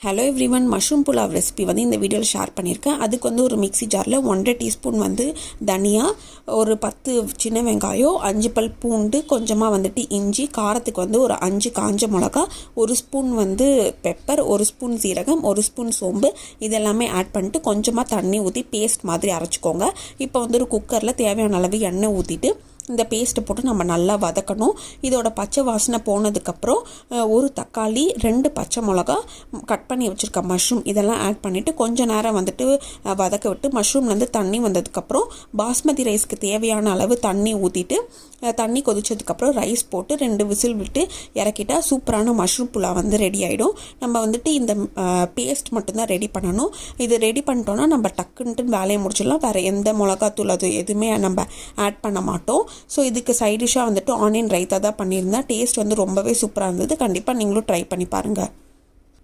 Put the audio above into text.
Hello everyone, mushroom pulao recipe வந்து இந்த வீடியோவில் ஷேர் பண்ணியிருக்கேன். அதுக்கு வந்து ஒரு மிக்ஸி ஜாரில் 1.5 டீஸ்பூன் வந்து தனியா, ஒரு 10 சின்ன வெங்காயம், 5 பல் பூண்டு, கொஞ்சமாக வந்துட்டு இஞ்சி, காரத்துக்கு வந்து ஒரு 5 காஞ்ச மிளகா, 1 ஸ்பூன் வந்து பெப்பர், 1 ஸ்பூன் சீரகம், 1 ஸ்பூன் சோம்பு, இதெல்லாமே ஆட் பண்ணிட்டு கொஞ்சமாக தண்ணி ஊற்றி பேஸ்ட் மாதிரி அரைச்சிக்கோங்க. இப்போ வந்து ஒரு குக்கரில் தேவையான அளவு எண்ணெய் ஊற்றிட்டு இந்த பேஸ்ட்டை போட்டு நம்ம நல்லா வதக்கணும். இதோட பச்சை வாசனை போனதுக்கப்புறம் ஒரு தக்காளி, 2 பச்சை மிளகா, கட் பண்ணி வச்சுருக்க மஷ்ரூம் இதெல்லாம் ஆட் பண்ணிவிட்டு கொஞ்சம் நேரம் வந்துட்டு வதக்க விட்டு மஷ்ரூம்லேருந்து தண்ணி வந்ததுக்கப்புறம் பாஸ்மதி ரைஸ்க்கு தேவையான அளவு தண்ணி ஊற்றிட்டு தண்ணி கொதிச்சதுக்கப்புறம் ரைஸ் போட்டு 2 விசில் விட்டு இறக்கிட்டால் சூப்பரான மஷ்ரூம் புலாவ் வந்து ரெடி ஆகிடும். நம்ம வந்துட்டு இந்த பேஸ்ட் மட்டும்தான் ரெடி பண்ணணும். இது ரெடி பண்ணிட்டோன்னா நம்ம டக்குன்ட்டு வேலையை முடிச்சிடலாம். வேறு எந்த மிளகாத்தூள் அது எதுவுமே நம்ம ஆட் பண்ண மாட்டோம். ஸோ இதுக்கு சைட் டிஷ்ஷாக வந்துட்டு ஆனியன் ரைத்தா தான் பண்ணியிருந்தேன். டேஸ்ட் வந்து ரொம்பவே சூப்பராக இருந்தது. கண்டிப்பாக நீங்களும் ட்ரை பண்ணி பாருங்கள்.